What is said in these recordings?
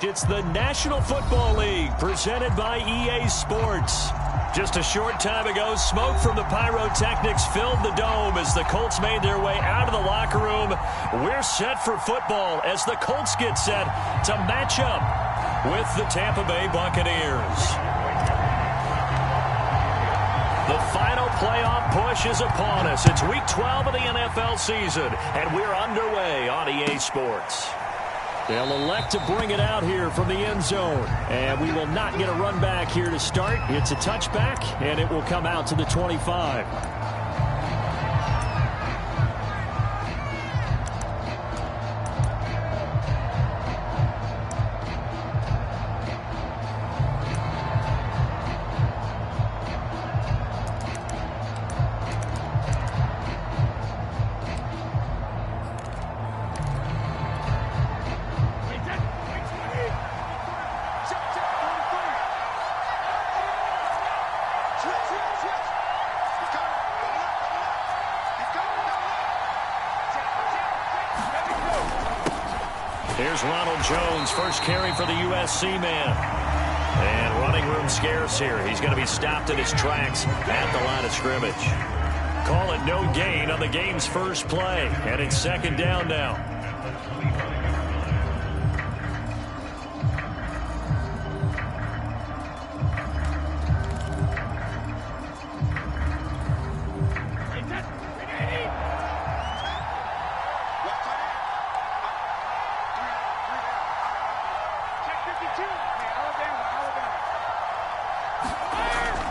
It's the National Football League presented by EA Sports. Just a short time ago, smoke from the pyrotechnics filled the dome as the Colts made their way out of the locker room. We're set for football as the Colts get set to match up with the Tampa Bay Buccaneers. The final playoff push is upon us. It's Week 12 of the NFL season, and we're underway on EA Sports. They'll elect to bring it out here from the end zone, and we will not get a run back here to start. It's a touchback, and it will come out to the 25. Here's Ronald Jones, first carry for the USC man. And running room scarce here. He's going to be stopped in his tracks at the line of scrimmage. Call it no gain on the game's first play. And it's second down now.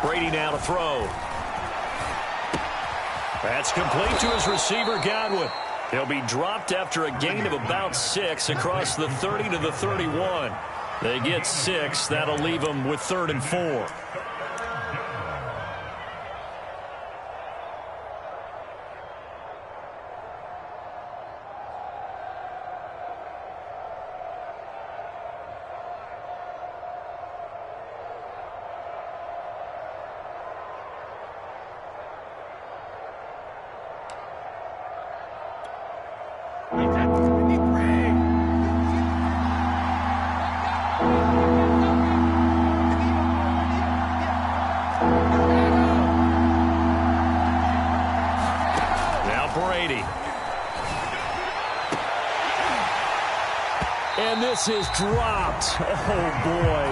Brady now to throw. That's complete to his receiver, Godwin. He'll be dropped after a gain of about 6 across the 30 to the 31. They get 6. That'll leave them with 3rd and 4. And this is dropped. Oh, boy.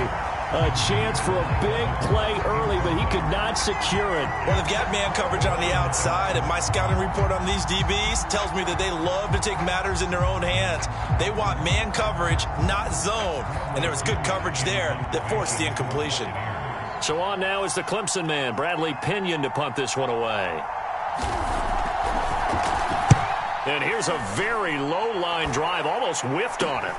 A chance for a big play early, but he could not secure it. Well, they've got man coverage on the outside, and my scouting report on these DBs tells me that they love to take matters in their own hands. They want man coverage, not zone. And there was good coverage there that forced the incompletion. So on now is the Clemson man, Bradley Pinion, to punt this one away. And here's a very low-line drive, almost whiffed on it.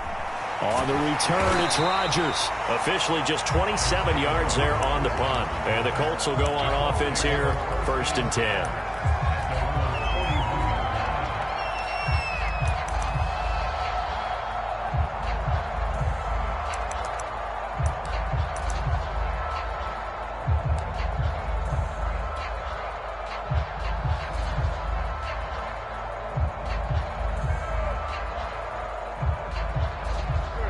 On the return, it's Rodgers. Officially just 27 yards there on the punt. And the Colts will go on offense here, 1st and 10.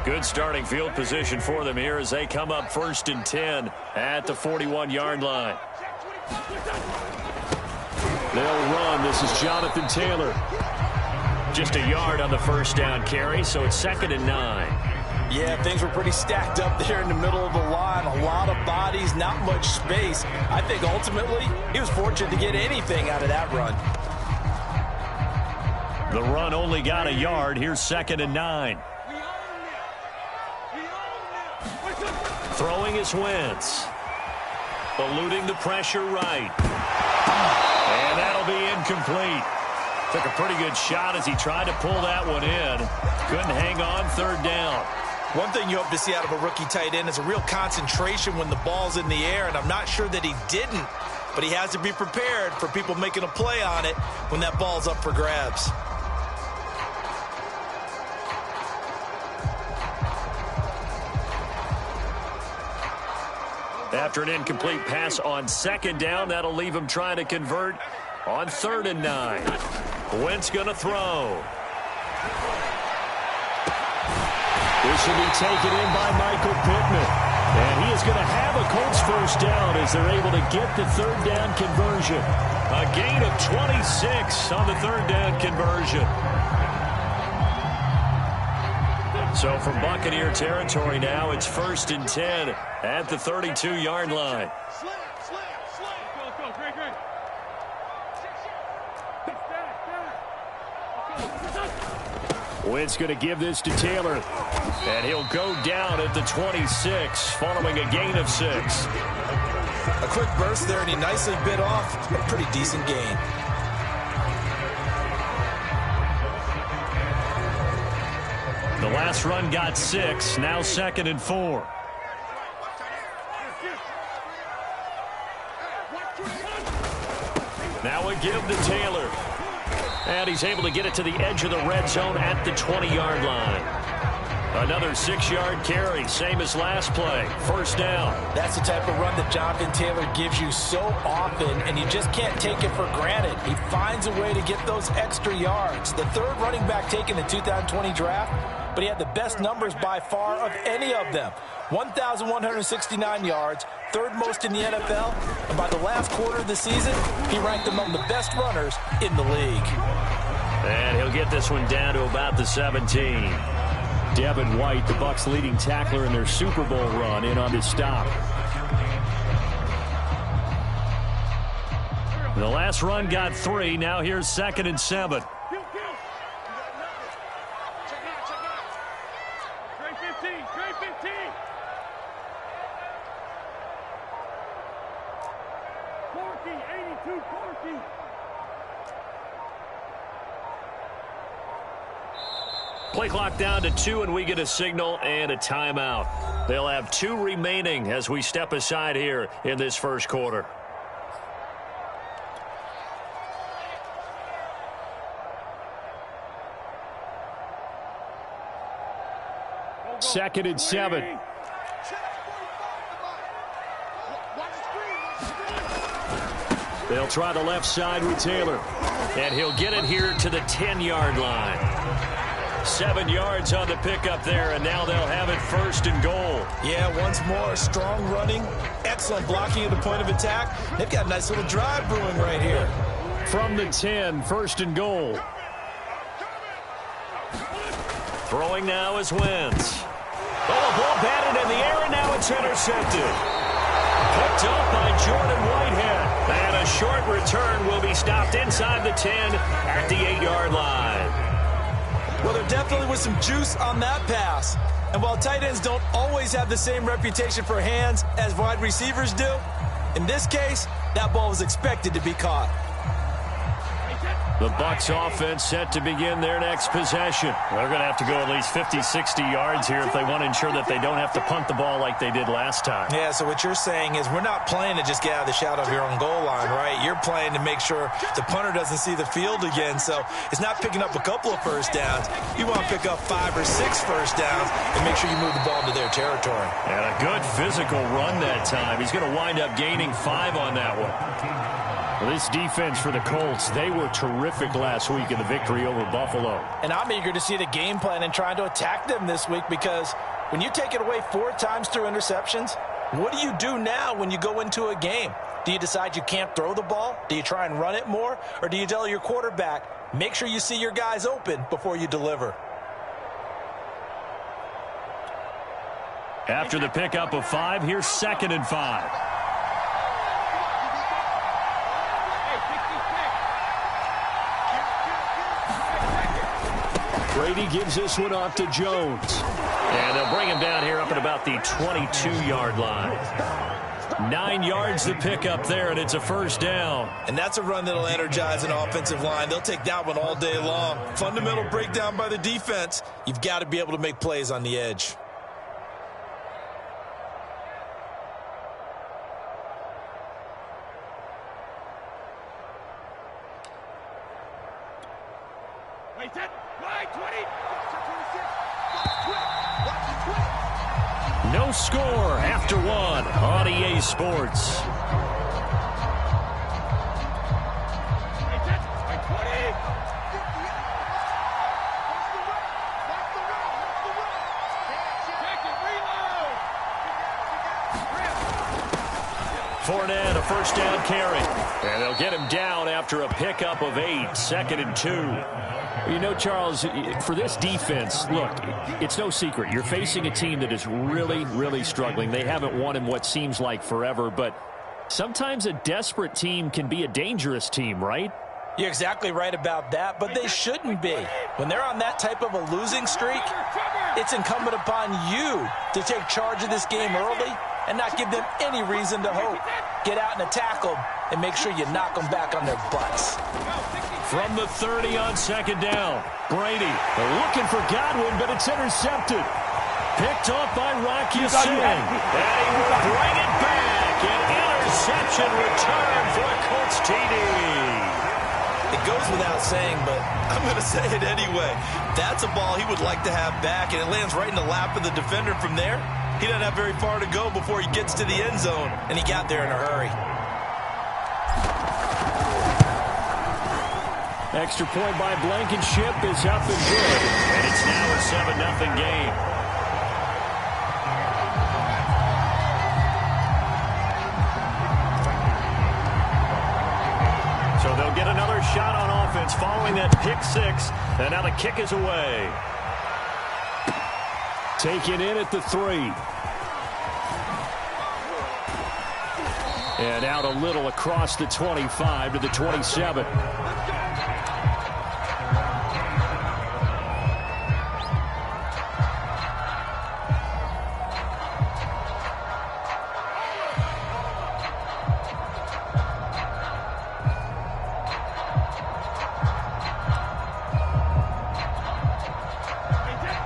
Good starting field position for them here as they come up 1st and 10 at the 41-yard line. They'll run. This is Jonathan Taylor. Just a yard on the first down carry, so it's 2nd and 9. Yeah, things were pretty stacked up there in the middle of the line. A lot of bodies, not much space. I think ultimately he was fortunate to get anything out of that run. The run only got a yard. Here's 2nd and 9. Throwing is Wentz. Eluding the pressure right. And that'll be incomplete. Took a pretty good shot as he tried to pull that one in. Couldn't hang on, 3rd down. One thing you hope to see out of a rookie tight end is a real concentration when the ball's in the air, and I'm not sure that he didn't, but he has to be prepared for people making a play on it when that ball's up for grabs. After an incomplete pass on 2nd down, that'll leave him trying to convert on 3rd and 9. Wentz going to throw. This will be taken in by Michael Pittman. And he is going to have a Colts first down as they're able to get the third down conversion. A gain of 26 on the third down conversion. So from Buccaneer territory now, it's 1st and 10 at the 32-yard line. Wentz going to give this to Taylor. And he'll go down at the 26 following a gain of 6. A quick burst there, and he nicely bit off a pretty decent gain. The last run got 6, now 2nd and 4. Now a give to Taylor. And he's able to get it to the edge of the red zone at the 20-yard line. Another 6-yard carry, same as last play. First down. That's the type of run that Jonathan Taylor gives you so often, and you just can't take it for granted. He finds a way to get those extra yards. The third running back taken in the 2020 draft, but he had the best numbers by far of any of them. 1,169 yards, third most in the NFL, and by the last quarter of the season, he ranked among the best runners in the league. And he'll get this one down to about the 17. Devin White, the Bucs' leading tackler in their Super Bowl run, in on his stop. The last run got 3. Now here's 2nd and 7. Play clock down to 2, and we get a signal and a timeout. They'll have 2 remaining as we step aside here in this first quarter. Second and 7. They'll try the left side with Taylor. And he'll get it here to the 10-yard line. 7 yards on the pickup there, and now they'll have it 1st and goal. Yeah, once more, strong running, excellent blocking at the point of attack. They've got a nice little drive brewing right here. From the 10, 1st and goal. Throwing now is Wentz. Oh, a ball batted in the air, and now it's intercepted. Picked up by Jordan Whitehead. And a short return will be stopped inside the 10 at the 8-yard line. Well, there definitely was some juice on that pass. And while tight ends don't always have the same reputation for hands as wide receivers do, in this case, that ball was expected to be caught. The Bucs offense set to begin their next possession. They're going to have to go at least 50, 60 yards here if they want to ensure that they don't have to punt the ball like they did last time. Yeah, so what you're saying is we're not playing to just get out of the shadow of your own goal line, right? You're playing to make sure the punter doesn't see the field again. So it's not picking up a couple of first downs. You want to pick up 5 or 6 first downs and make sure you move the ball into their territory. And a good physical run that time. He's going to wind up gaining 5 on that one. This defense for the Colts, they were terrific last week in the victory over Buffalo. And I'm eager to see the game plan and trying to attack them this week, because when you take it away 4 times through interceptions, what do you do now when you go into a game? Do you decide you can't throw the ball? Do you try and run it more? Or do you tell your quarterback, make sure you see your guys open before you deliver? After the pickup of 5, here's 2nd and 5. Brady gives this one off to Jones. And they'll bring him down here up at about the 22-yard line. 9 yards to pick up there, and it's a first down. And that's a run that'll energize an offensive line. They'll take that one all day long. Fundamental breakdown by the defense. You've got to be able to make plays on the edge. No score after 1 on EA Sports. Fournette, a first down carry. And they'll get him down after a pickup of 8, 2nd and 2. You know, Charles, for this defense, look, it's no secret. You're facing a team that is really, really struggling. They haven't won in what seems like forever, but sometimes a desperate team can be a dangerous team, right? You're exactly right about that, but they shouldn't be. When they're on that type of a losing streak, it's incumbent upon you to take charge of this game early and not give them any reason to hope. Get out and attack them and make sure you knock them back on their butts. From the 30 on 2nd down, Brady. They're looking for Godwin, but it's intercepted. Picked off by Rocky Singh. And he will bring it back. An interception return for a Colts TD. It goes without saying, but I'm going to say it anyway. That's a ball he would like to have back, and it lands right in the lap of the defender from there. He doesn't have very far to go before he gets to the end zone, and he got there in a hurry. Extra point by Blankenship is up and good, and it's now a 7-0 game. So they'll get another shot on offense following that pick 6, and now the kick is away. Taken in at the 3. And out a little across the 25 to the 27.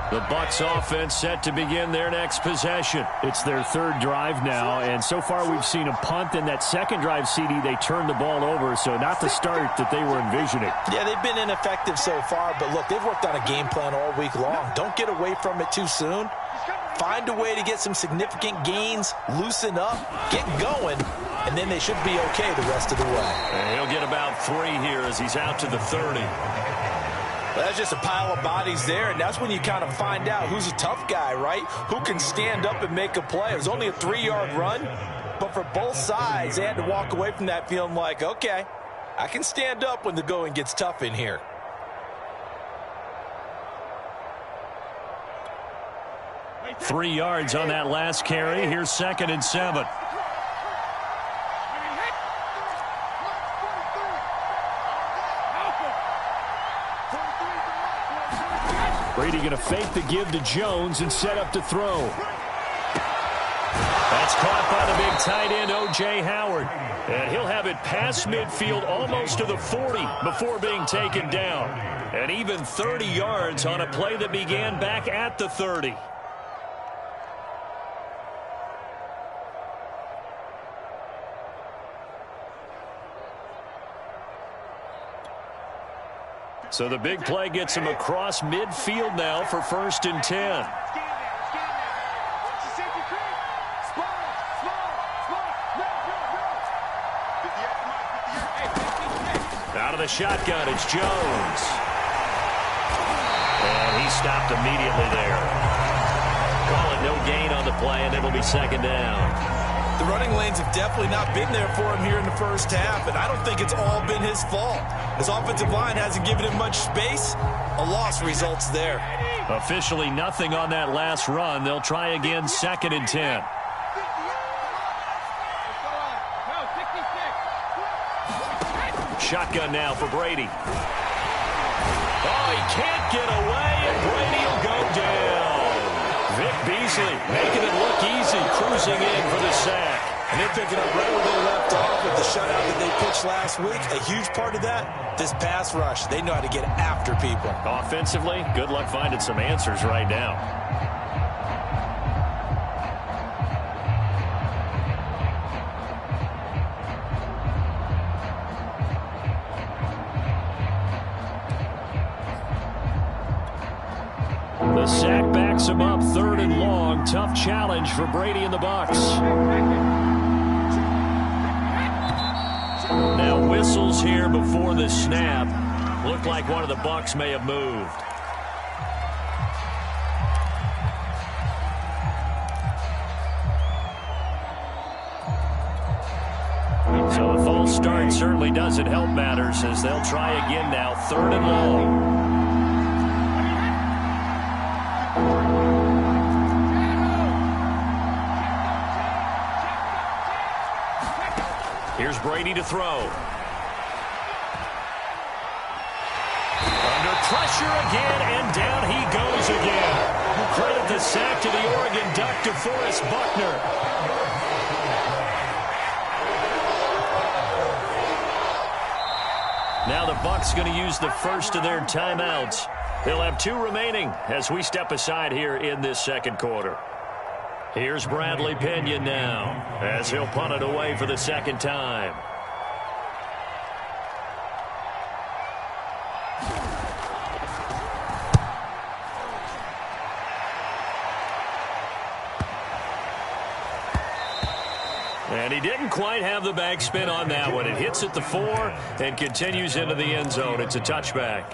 The Bucs offense set to begin their next possession. It's their 3rd drive now, and so far we've seen a punt. In that 2nd drive, CD, they turned the ball over, so not the start that they were envisioning. Yeah, they've been ineffective so far, but look, they've worked on a game plan all week long. Don't get away from it too soon. Find a way to get some significant gains, loosen up, get going, and then they should be okay the rest of the way. And he'll get about 3 here as he's out to the 30. Well, that's just a pile of bodies there, and that's when you kind of find out who's a tough guy, right? Who can stand up and make a play. It was only a 3-yard run, but for both sides, they had to walk away from that feeling like, okay, I can stand up when the going gets tough in here. Three yards on that last carry. Here's 2nd and 7. Brady going to fake the give to Jones and set up to throw. That's caught by the big tight end, O.J. Howard. And he'll have it past midfield almost to the 40 before being taken down. And even 30 yards on a play that began back at the 30. So the big play gets him across midfield now for 1st and 10. Out of the shotgun, it's Jones. And he stopped immediately there. Call it no gain on the play, and it'll be 2nd down. The running lanes have definitely not been there for him here in the first half, and I don't think it's all been his fault. His offensive line hasn't given him much space. A loss results there. Officially nothing on that last run. They'll try again, 2nd and 10. Shotgun now for Brady. Oh, he can't get away, and Brady will go down. Vic Beasley making it look easy, cruising in for the sack. And they're picking up right where they left off with the shutout that they pitched last week. A huge part of that, this pass rush. They know how to get after people. Offensively, good luck finding some answers right now. The sack backs him up, 3rd and long. Tough challenge for Brady and the Bucs. Now whistles here before the snap. Looked like one of the Bucs may have moved. So the false start certainly doesn't help matters as they'll try again now, 3rd and long. Here's Brady to throw. Under pressure again, and down he goes again. Credit the sack to the Oregon Duck, DeForest Buckner. Now the Bucs going to use the first of their timeouts. They'll have 2 remaining as we step aside here in this second quarter. Here's Bradley Pinion now as he'll punt it away for the second time. And he didn't quite have the backspin on that one. It hits at the 4 and continues into the end zone. It's a touchback.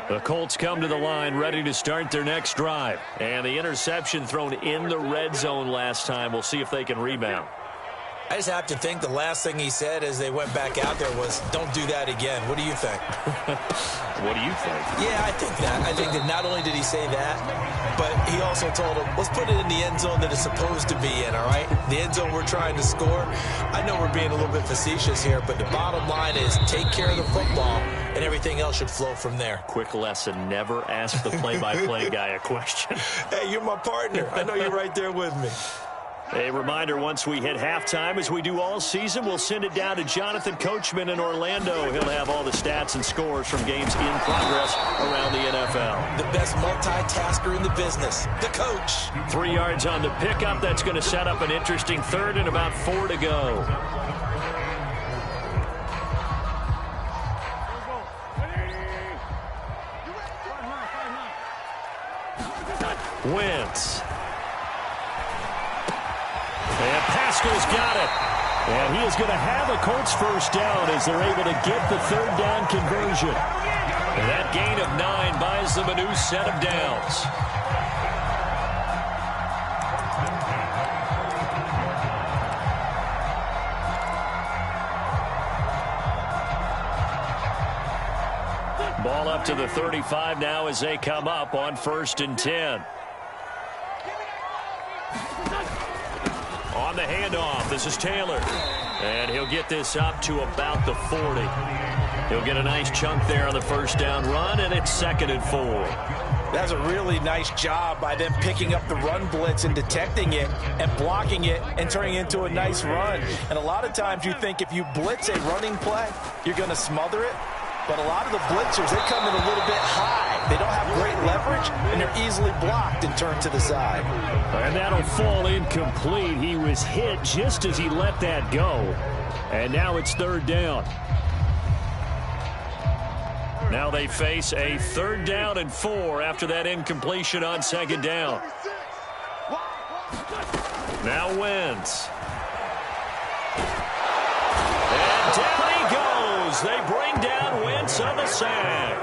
The Colts come to the line ready to start their next drive. And the interception thrown in the red zone last time. We'll see if they can rebound. I just have to think the last thing he said as they went back out there was, don't do that again. What do you think? What do you think? Yeah, I think that. I think that not only did he say that, but he also told him, let's put it in the end zone that it's supposed to be in, all right? The end zone we're trying to score. I know we're being a little bit facetious here, but the bottom line is take care of the football, and everything else should flow from there. Quick lesson, never ask the play-by-play guy a question. Hey, you're my partner. I know you're right there with me. A reminder, once we hit halftime, as we do all season, we'll send it down to Jonathan Coachman in Orlando. He'll have all the stats and scores from games in progress around the NFL. The best multitasker in the business, the coach. 3 yards on the pickup. That's going to set up an interesting 3rd and about 4 to go. Wentz. And Pascal's got it. And he is going to have a Colts first down as they're able to get the 3rd down conversion. And that gain of 9 buys them a new set of downs. Ball up to the 35 now as they come up on 1st and 10. On the handoff, this is Taylor. And he'll get this up to about the 40. He'll get a nice chunk there on the first down run, and it's 2nd and 4. That's a really nice job by them picking up the run blitz and detecting it and blocking it and turning it into a nice run. And a lot of times you think if you blitz a running play, you're going to smother it. But a lot of the blitzers, they come in a little bit high. They don't have great leverage, and they're easily blocked and turned to the side. And that'll fall incomplete. He was hit just as he let that go. And now it's 3rd down. Now they face a 3rd down and 4 after that incompletion on 2nd down. Now Wentz. And down he goes. They bring down Wentz on the sack.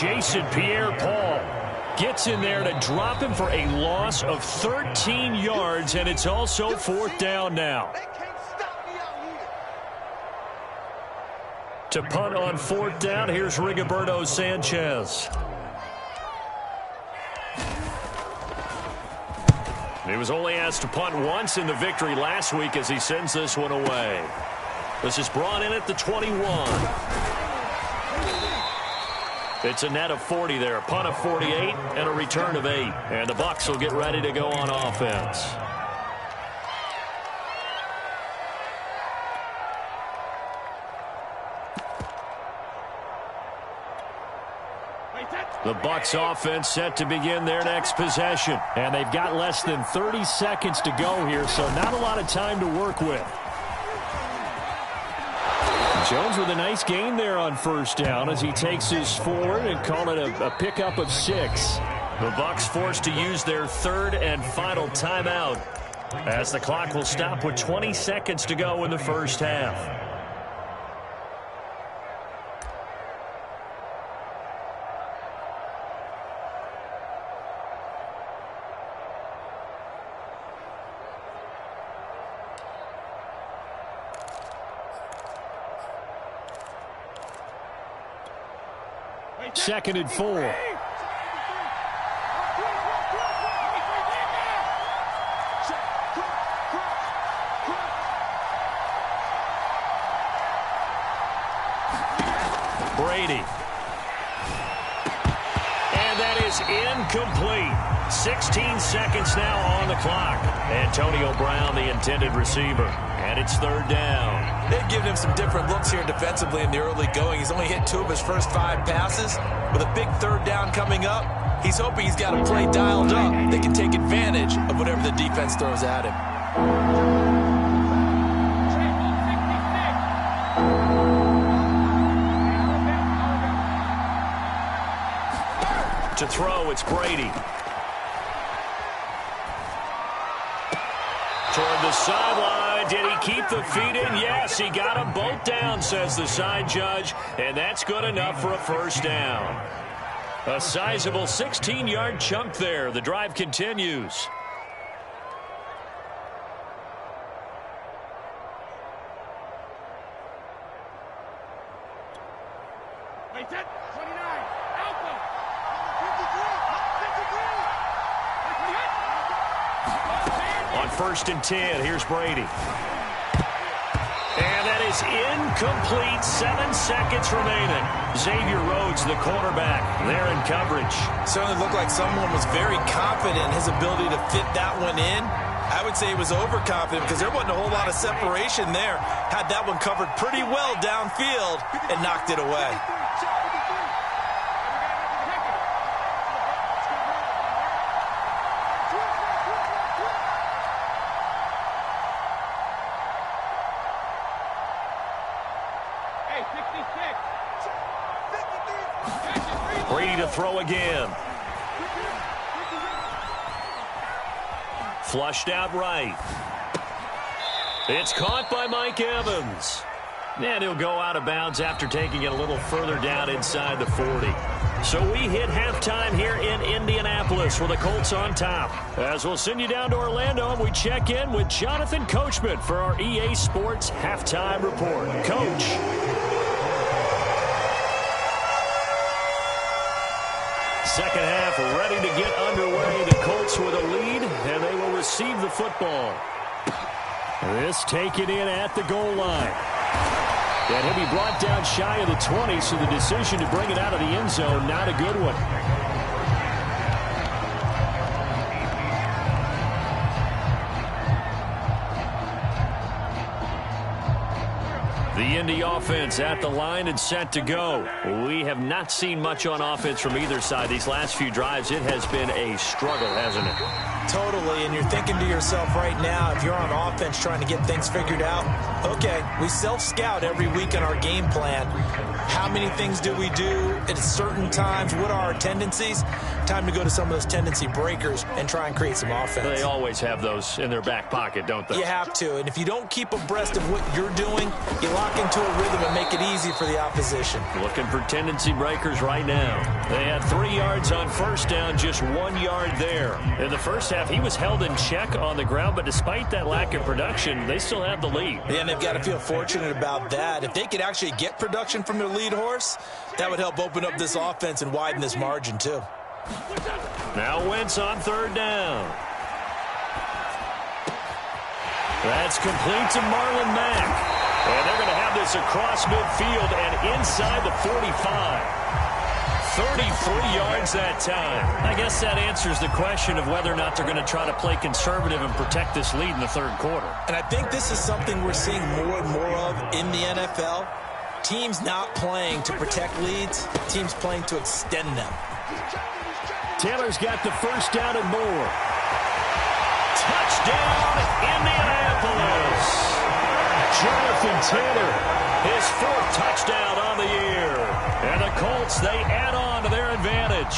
Jason Pierre-Paul gets in there to drop him for a loss of 13 yards, and it's also 4th down now. To punt on 4th down, here's Rigoberto Sanchez. He was only asked to punt once in the victory last week as he sends this one away. This is brought in at the 21. It's a net of 40 there. Punt of 48 and a return of 8. And the Bucs will get ready to go on offense. The Bucs offense set to begin their next possession. And they've got less than 30 seconds to go here, so not a lot of time to work with. Jones with a nice gain there on 1st down as he takes his forward and call it a pickup of 6. The Bucs forced to use their 3rd and final timeout as the clock will stop with 20 seconds to go in the first half. 2nd and 4. Brady. And that is incomplete. 16 seconds now on the clock. Antonio Brown, the intended receiver. And it's 3rd down. They've given him some different looks here defensively in the early going. He's only hit 2 of his first 5 passes. With a big 3rd down coming up, he's hoping he's got a play dialed up that can take advantage of whatever the defense throws at him. To throw, it's Brady. Toward the sideline. Did he keep the feet in? Yes, he got them both down, says the side judge. And that's good enough for a 1st down. A sizable 16-yard chunk there. The drive continues. On 1st and 10, here's Brady. And that is incomplete. 7 seconds remaining. Xavier Rhodes, the quarterback, there in coverage. Certainly looked like someone was very confident in his ability to fit that one in. I would say he was overconfident because there wasn't a whole lot of separation there. Had that one covered pretty well downfield and knocked it away. Brady to throw again. Flushed out right. It's caught by Mike Evans. And he'll go out of bounds after taking it a little further down inside the 40. So we hit halftime here in Indianapolis with the Colts on top. As we'll send you down to Orlando, and we check in with Jonathan Coachman for our EA Sports Halftime Report. Coach. Second half ready to get underway. The Colts with a lead, and they will receive the football. This taken in at the goal line. And he'll be brought down shy of the 20, so the decision to bring it out of the end zone, not a good one. The Indy offense at the line and set to go. We have not seen much on offense from either side. These last few drives, it has been a struggle, hasn't it? Totally, and you're thinking to yourself right now, if you're on offense trying to get things figured out, okay, we self-scout every week in our game plan. How many things do we do at certain times? What are our tendencies? Time to go to some of those tendency breakers and try and create some offense. They always have those in their back pocket, don't they? You have to, and if you don't keep abreast of what you're doing, you lock into a rhythm and make it easy for the opposition. Looking for tendency breakers right now. They had 3 yards on 1st down, just 1 yard there. In the first half, he was held in check on the ground, but despite that lack of production, they still have the lead. Yeah, and they've got to feel fortunate about that. If they could actually get production from their lead horse, that would help open up this offense and widen this margin too. Now Wentz on 3rd down. That's complete to Marlon Mack. And they're going to have this across midfield and inside the 45. 33 yards that time. I guess that answers the question of whether or not they're going to try to play conservative and protect this lead in the 3rd quarter. And I think this is something we're seeing more and more of in the NFL. Teams not playing to protect leads, teams playing to extend them. Taylor's got the 1st down and more. Touchdown, Indianapolis. Jonathan Taylor, his 4th touchdown on the year. And the Colts, they add on to their advantage.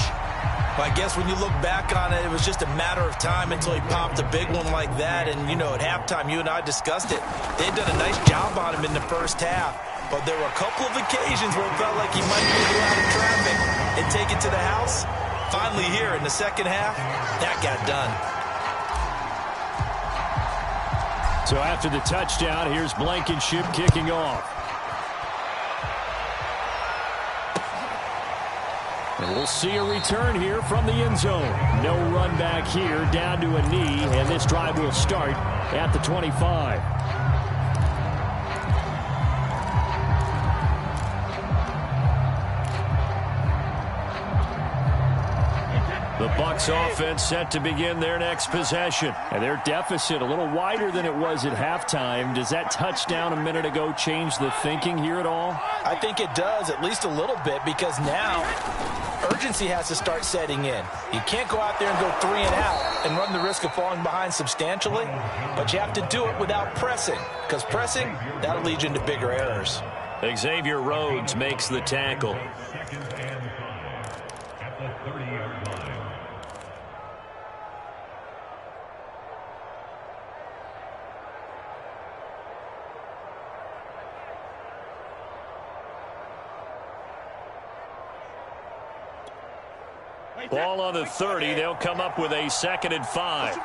Well, I guess when you look back on it, it was just a matter of time until he popped a big one like that. And, you know, at halftime, you and I discussed it. They'd done a nice job on him in the first half. But there were a couple of occasions where it felt like he might be a little out of traffic and take it to the house. Finally here in the second half, that got done. So after the touchdown, here's Blankenship kicking off. And we'll see a return here from the end zone. No run back here, down to a knee, and this drive will start at the 25. The Bucs offense set to begin their next possession. And their deficit a little wider than it was at halftime. Does that touchdown a minute ago change the thinking here at all? I think it does, at least a little bit, because now urgency has to start setting in. You can't go out there and go 3 and out and run the risk of falling behind substantially, but you have to do it without pressing, because pressing, that'll lead you into bigger errors. Xavier Rhodes makes the tackle. Ball on the 30. They'll come up with a 2nd and 5.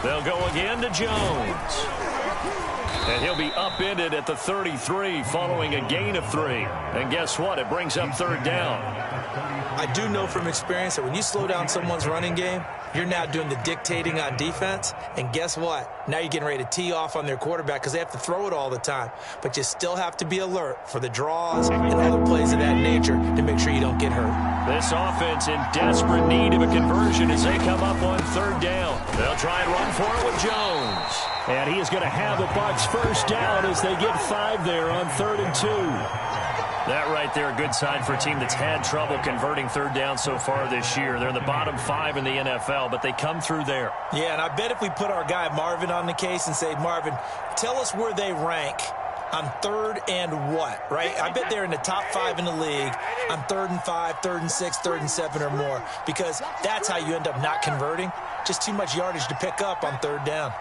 They'll go again to Jones. And he'll be upended at the 33 following a gain of 3. And guess what? It brings up 3rd down. I do know from experience that when you slow down someone's running game, you're now doing the dictating on defense. And guess what? Now you're getting ready to tee off on their quarterback because they have to throw it all the time. But you still have to be alert for the draws and other plays of that nature to make sure you don't get hurt. This offense in desperate need of a conversion as they come up on 3rd down. They'll try and run for it with Jones. And he is going to have the Bucs 1st down as they get 5 there on 3rd and 2. That right there, a good sign for a team that's had trouble converting 3rd down so far this year. They're in the bottom 5 in the NFL, but they come through there. Yeah, and I bet if we put our guy Marvin on the case and say, Marvin, tell us where they rank on 3rd and what, right? I bet they're in the top 5 in the league on 3rd and 5, 3rd and 6, 3rd and 7 or more, because that's how you end up not converting. Just too much yardage to pick up on 3rd down.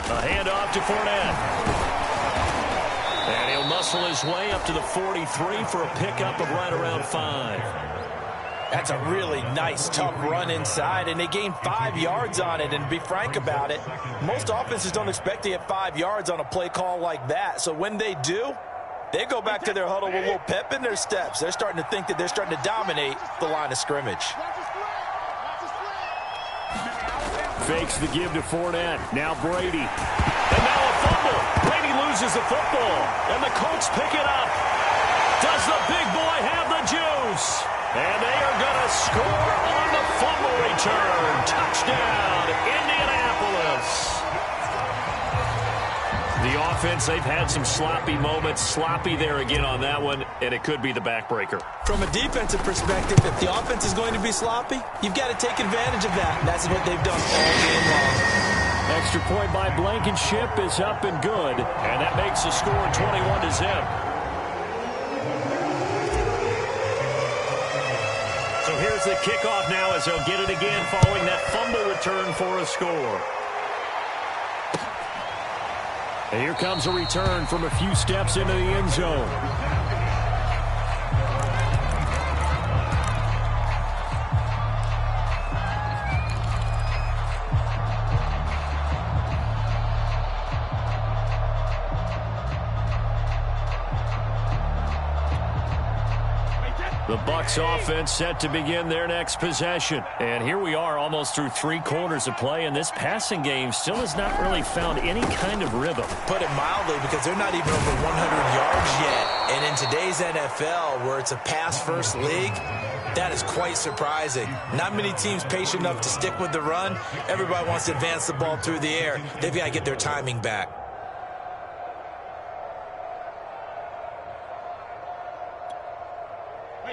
A handoff to Fournette. And he'll muscle his way up to the 43 for a pickup of right around 5. That's a really nice, tough run inside, and they gained 5 yards on it. And to be frank about it, most offenses don't expect to get 5 yards on a play call like that. So when they do, they go back to their huddle with a little pep in their steps. They're starting to think that they're starting to dominate the line of scrimmage. Fakes the give to Fournette. Now Brady. And now a fumble. Brady loses the football. And the Colts pick it up. Does the big boy have the juice? And they are going to score on the fumble return. Touchdown, Indianapolis. The offense, they've had some sloppy moments. Sloppy there again on that one, and it could be the backbreaker. From a defensive perspective, if the offense is going to be sloppy, you've got to take advantage of that. And that's what they've done all game long. Extra point by Blankenship is up and good. And that makes the score 21-0. So here's the kickoff now as they'll get it again following that fumble return for a score. And here comes a return from a few steps into the end zone. The Bucs offense set to begin their next possession. And here we are almost through 3 quarters of play, and this passing game still has not really found any kind of rhythm. Put it mildly, because they're not even over 100 yards yet. And in today's NFL, where it's a pass-first league, that is quite surprising. Not many teams patient enough to stick with the run. Everybody wants to advance the ball through the air. They've got to get their timing back.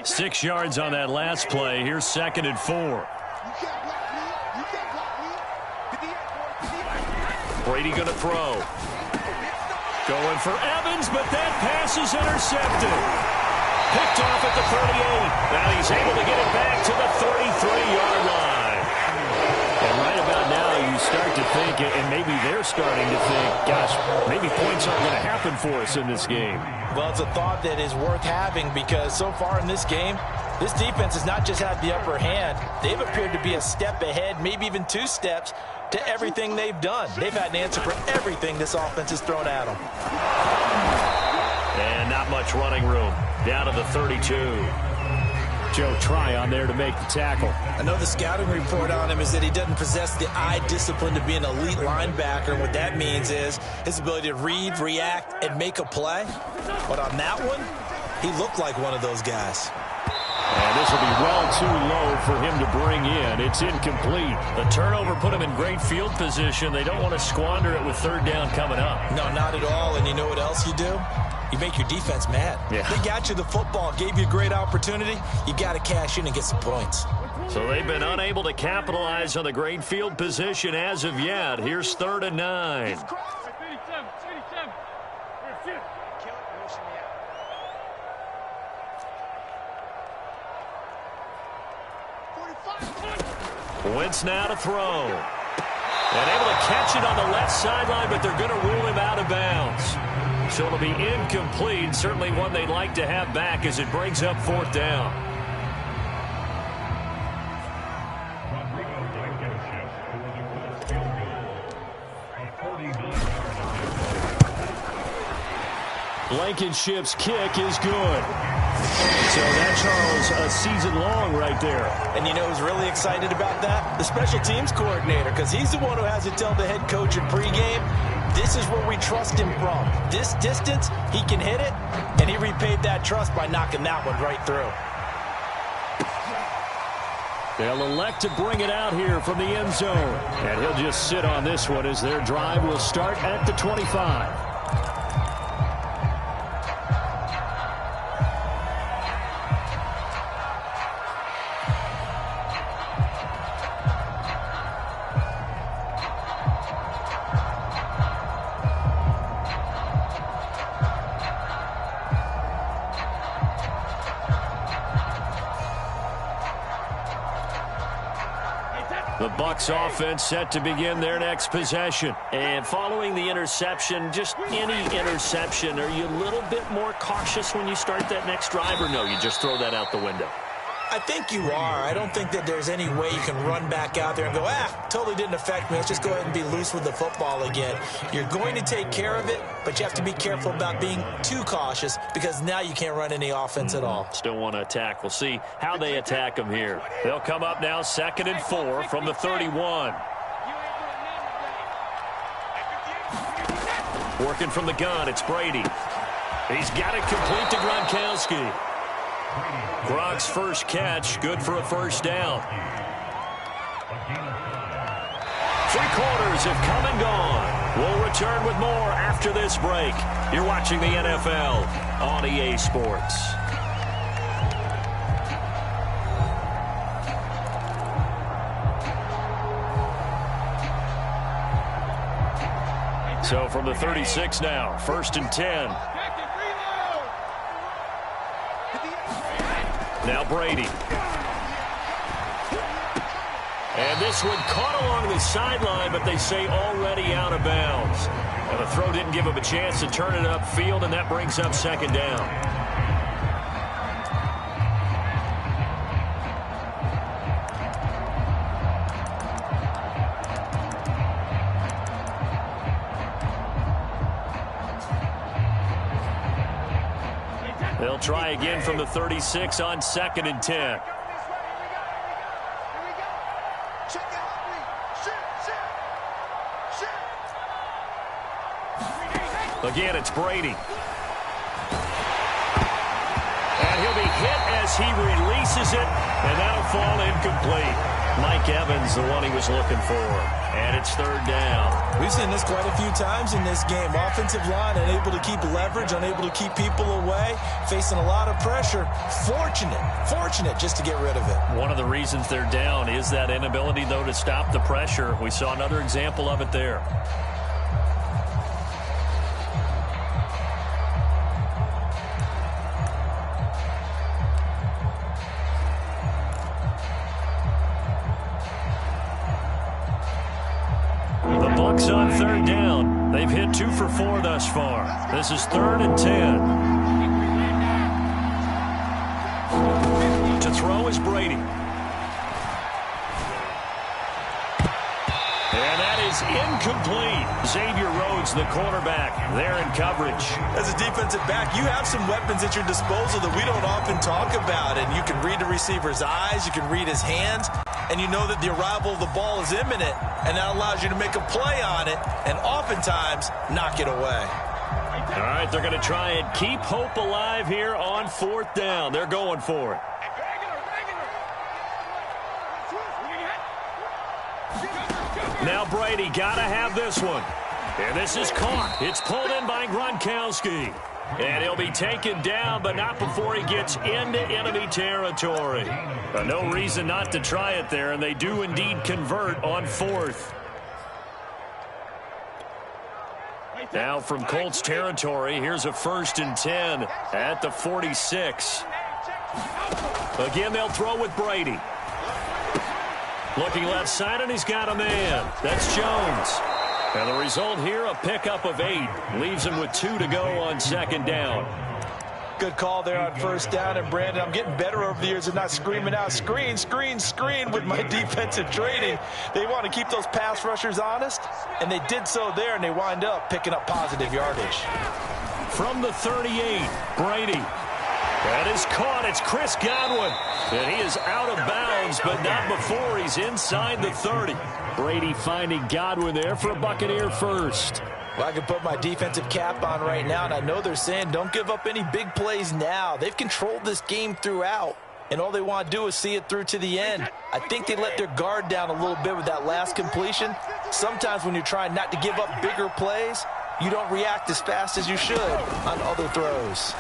Six yards on that last play. Here's 2nd and 4. Brady going to throw. Going for Evans, but that pass is intercepted. Picked off at the 38. Now he's able to get it back to the 33-yard line. And right about now, you start to think, and maybe they're starting to think, gosh, maybe points aren't going to happen for us in this game. Well, it's a thought that is worth having, because so far in this game, this defense has not just had the upper hand. They've appeared to be a step ahead, maybe even 2 steps, to everything they've done. They've had an answer for everything this offense has thrown at them. And not much running room. Down to the 32. Joe Tryon there to make the tackle. I know the scouting report on him is that he doesn't possess the eye discipline to be an elite linebacker. And what that means is his ability to read, react, and make a play. But on that one, he looked like one of those guys. And this will be well too low for him to bring in. It's incomplete. The turnover put him in great field position. They don't want to squander it with third down coming up. No, not at all. And you know what else you do? You make your defense mad. Yeah. They got you the football, gave you a great opportunity. You got to cash in and get some points. So they've been unable to capitalize on the great field position as of yet. Here's 3rd and 9. Wentz now to throw. And able to catch it on the left sideline, but they're going to rule him out of bounds. So it'll be incomplete. Certainly one they'd like to have back as it brings up 4th down. Blankenship's kick is good. So that, Charles, a season long right there. And you know who's really excited about that? The special teams coordinator, because he's the one who has to tell the head coach in pregame, this is where we trust him from. This distance, he can hit it, and he repaid that trust by knocking that one right through. They'll elect to bring it out here from the end zone. And he'll just sit on this one as their drive will start at the 25. The Bucs offense set to begin their next possession. And following the interception, just any interception, are you a little bit more cautious when you start that next drive, or no, you just throw that out the window? I think you are. I don't think that there's any way you can run back out there and go, totally didn't affect me. Let's just go ahead and be loose with the football again. You're going to take care of it, but you have to be careful about being too cautious because now you can't run any offense at all. Still want to attack. We'll see how they attack them here. They'll come up now 2nd and 4 from the 31. Working from the gun, it's Brady. He's got it complete to Gronkowski. Gronk's first catch, good for a 1st down. 3 quarters have come and gone. We'll return with more after this break. You're watching the NFL on EA Sports. So from the 36 now, 1st and 10. Now Brady. And this one caught along the sideline, but they say already out of bounds. And the throw didn't give him a chance to turn it upfield, and that brings up 2nd down. They'll try again from the 36 on 2nd and 10. Again, it's Brady. And he'll be hit as he releases it, and that'll fall incomplete. Mike Evans, the one he was looking for. And it's 3rd down. We've seen this quite a few times in this game. Offensive line unable to keep leverage, unable to keep people away, facing a lot of pressure. Fortunate just to get rid of it. One of the reasons they're down is that inability, though, to stop the pressure. We saw another example of it there. Bucs on 3rd down. They've hit 2 for 4 thus far. This is 3rd and 10. To throw is Brady. And that is is incomplete. Xavier Rhodes, the cornerback, there in coverage. As a defensive back, you have some weapons at your disposal that we don't often talk about. And you can read the receiver's eyes, you can read his hands, and you know that the arrival of the ball is imminent, and that allows you to make a play on it and oftentimes knock it away. All right, they're going to try and keep hope alive here on 4th down. They're going for it. Now Brady got to have this one. And this is caught. It's pulled in by Gronkowski. And he'll be taken down, but not before he gets into enemy territory. No reason not to try it there, and they do indeed convert on 4th. Now from Colts territory, here's a 1st and 10 at the 46. Again, they'll throw with Brady. Looking left side, and he's got a man. That's Jones. And the result here, a pickup of 8. Leaves him with 2 to go on 2nd down. Good call there on 1st down. And, Brandon, I'm getting better over the years of not screaming out, screen, screen, screen with my defensive training. They want to keep those pass rushers honest, and they did so there, and they wind up picking up positive yardage. From the 38, Brady. That is caught. It's Chris Godwin. And he is out of bounds, but not before he's inside the 30. Brady finding Godwin there for a Buccaneer first. Well, I can put my defensive cap on right now, and I know they're saying don't give up any big plays now. They've controlled this game throughout, and all they want to do is see it through to the end. I think they let their guard down a little bit with that last completion. Sometimes when you're trying not to give up bigger plays, you don't react as fast as you should on other throws.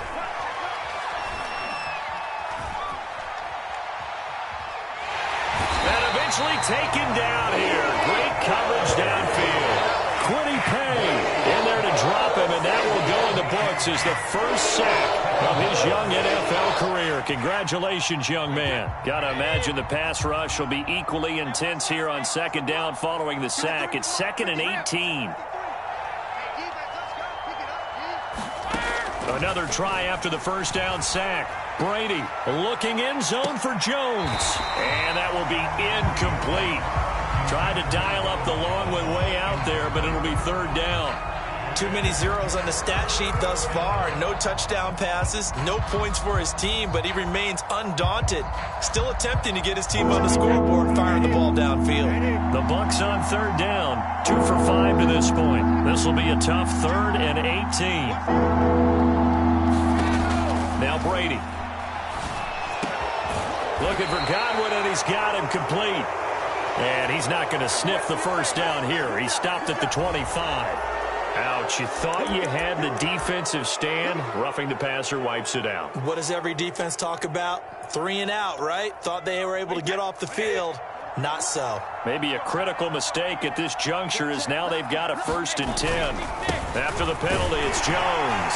Eventually taken down here. Great coverage downfield. Quiddy Pay in there to drop him, and that will go in the books as the first sack of his young NFL career. Congratulations, young man. Got to imagine the pass rush will be equally intense here on 2nd down following the sack. It's 2nd and 18. Another try after the 1st down sack. Brady looking in zone for Jones. And that will be incomplete. Tried to dial up the long way out there, but it'll be 3rd down. Too many zeros on the stat sheet thus far. No touchdown passes, no points for his team, but he remains undaunted. Still attempting to get his team on the scoreboard, firing the ball downfield. The Bucs on 3rd down. 2 for 5 to this point. This will be a tough 3rd and 18. Now Brady. Looking for Godwin, and he's got him complete. And he's not going to sniff the 1st down here. He stopped at the 25. Ouch, you thought you had the defensive stand. Roughing the passer wipes it out. What does every defense talk about? 3 and out, right? Thought they were able to get off the field. Not so. Maybe a critical mistake at this juncture is now they've got a 1st and 10. After the penalty, it's Jones.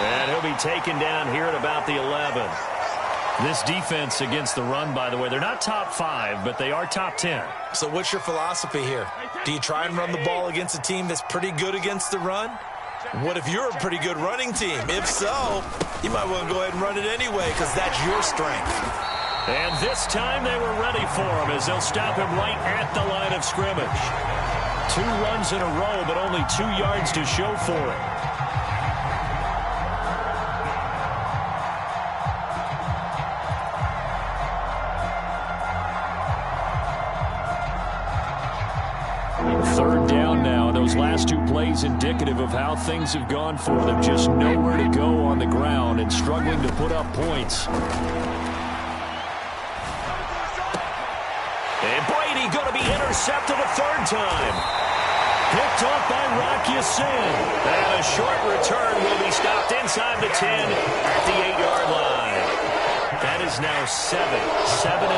And he'll be taken down here at about the 11. This defense against the run, by the way, they're not top 5, but they are top 10. So what's your philosophy here? Do you try and run the ball against a team that's pretty good against the run? What if you're a pretty good running team? If so, you might want to go ahead and run it anyway because that's your strength. And this time they were ready for him as they'll stop him right at the line of scrimmage. 2 runs in a row, but only 2 yards to show for it. Those last 2 plays indicative of how things have gone for them. Just nowhere to go on the ground and struggling to put up points. And Brady going to be intercepted a 3rd time. Picked off by Rock Ya-Sin. And a short return will be stopped inside the 10 at the 8-yard line. That is now 7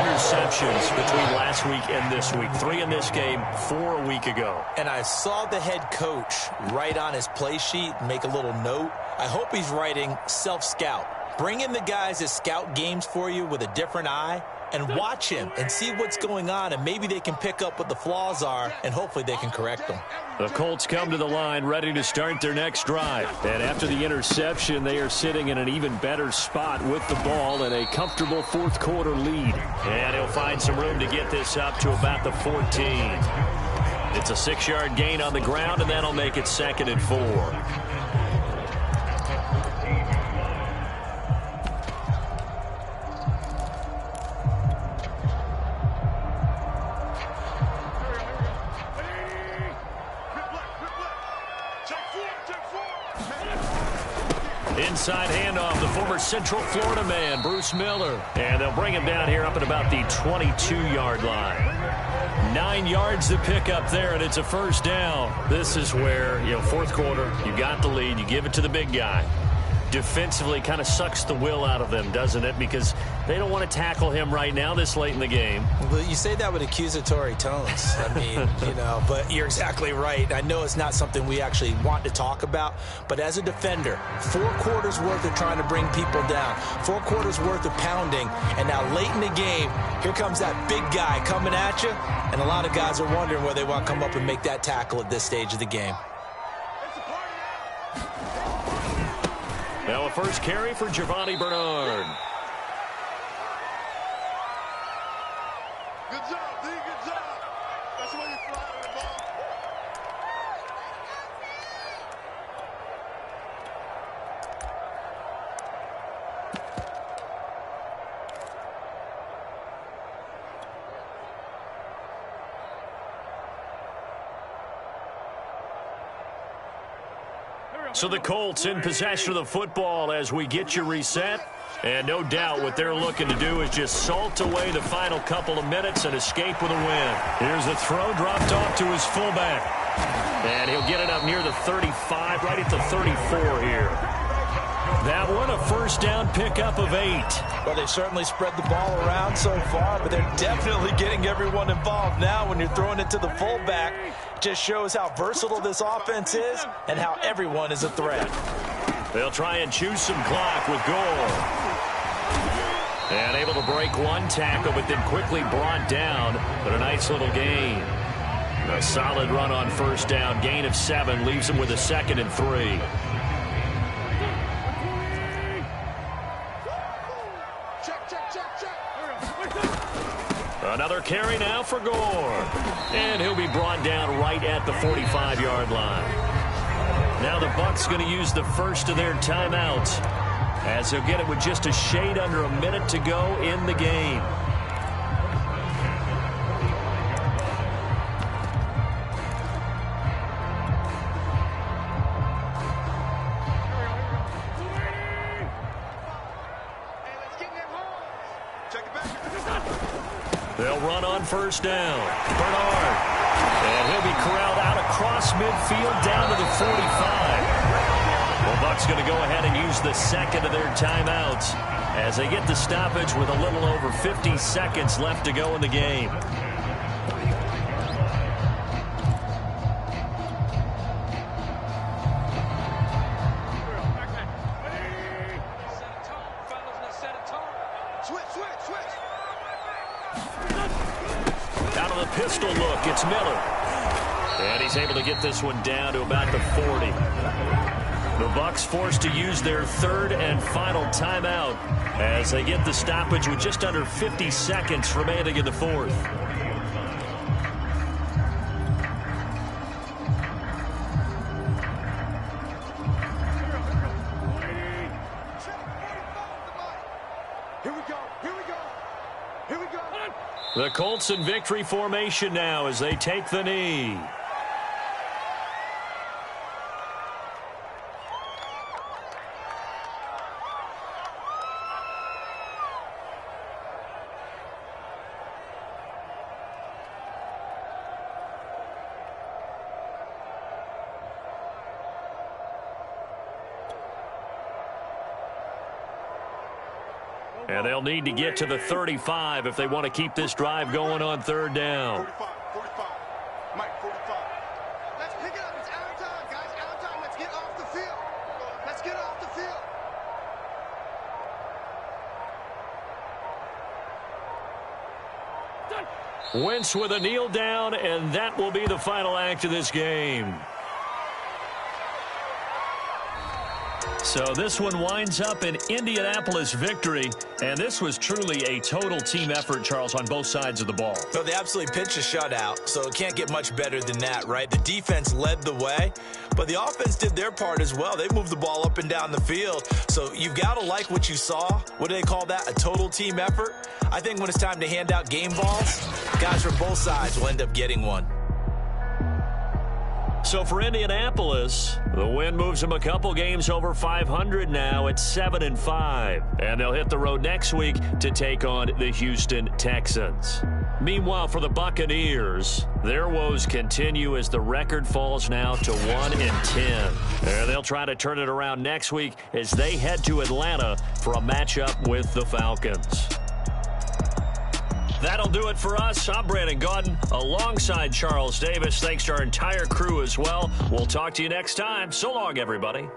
interceptions between last week and this week. 3 in this game, 4 a week ago. And I saw the head coach write on his play sheet and make a little note. I hope he's writing self-scout. Bring in the guys that scout games for you with a different eye and watch him and see what's going on, and maybe they can pick up what the flaws are, and hopefully they can correct them. The Colts come to the line ready to start their next drive. And after the interception, they are sitting in an even better spot with the ball and a comfortable 4th quarter lead. And he'll find some room to get this up to about the 14. It's a 6-yard gain on the ground, and that'll make it 2nd and 4. Inside handoff, the former Central Florida man, Bruce Miller. And they'll bring him down here up at about the 22-yard line. 9 yards to pick up there, and it's a first down. This is where, fourth quarter, you got the lead, you give it to the big guy. Defensively kind of sucks the will out of them, doesn't it? Because they don't want to tackle him right now this late in the game. Well, you say that with accusatory tones. I mean, but you're exactly right. I know it's not something we actually want to talk about, but as a defender, 4 quarters worth of trying to bring people down, 4 quarters worth of pounding, and now late in the game, here comes that big guy coming at you, and a lot of guys are wondering whether they want to come up and make that tackle at this stage of the game. Now a first carry for Giovanni Bernard. Good job, D. Good job. That's the way you fly the ball. So the Colts in possession of the football as we get you reset. And no doubt what they're looking to do is just salt away the final couple of minutes and escape with a win. Here's the throw dropped off to his fullback. And he'll get it up near the 35, right at the 34 here. That one a first down pickup of 8. Well, they certainly spread the ball around so far, but they're definitely getting everyone involved now when you're throwing it to the fullback. Just shows how versatile this offense is and how everyone is a threat. They'll try and choose some clock with Gore. And able to break one tackle, but then quickly brought down. But a nice little gain. A solid run on first down. Gain of 7 leaves them with a 2nd and 3. Another carry now for Gore. And he'll be brought down right at the 45-yard line. Now the Bucs going to use the first of their timeouts as they'll get it with just a shade under a minute to go in the game. They'll run on first down. Bernard. And he'll be corralled out across midfield down to the 45. Well, Bucs going to go ahead and use the second of their timeouts as they get the stoppage with a little over 50 seconds left to go in the game. Out of the pistol look, it's Miller. And he's able to get this one down to about the 40. The Bucs forced to use their third and final timeout as they get the stoppage with just under 50 seconds remaining in the fourth. The Colts in victory formation now as they take the knee. And they'll need to get to the 35 if they want to keep this drive going on third down. 45. Mike, 45. Let's pick it up. It's out of time, guys. Out of time. Let's get off the field. Let's get off the field. Wentz with a kneel down, and that will be the final act of this game. So this one winds up an Indianapolis victory, and this was truly a total team effort, Charles, on both sides of the ball. No, they absolutely pitched a shutout, so it can't get much better than that, right? The defense led the way, but the offense did their part as well. They moved the ball up and down the field, so you've got to like what you saw. What do they call that? A total team effort? I think when it's time to hand out game balls, guys from both sides will end up getting one. So for Indianapolis, the win moves them a couple games over 500 now at 7-5. And they'll hit the road next week to take on the Houston Texans. Meanwhile, for the Buccaneers, their woes continue as the record falls now to 1-10. And they'll try to turn it around next week as they head to Atlanta for a matchup with the Falcons. That'll do it for us. I'm Brandon Gaudin alongside Charles Davis. Thanks to our entire crew as well. We'll talk to you next time. So long, everybody.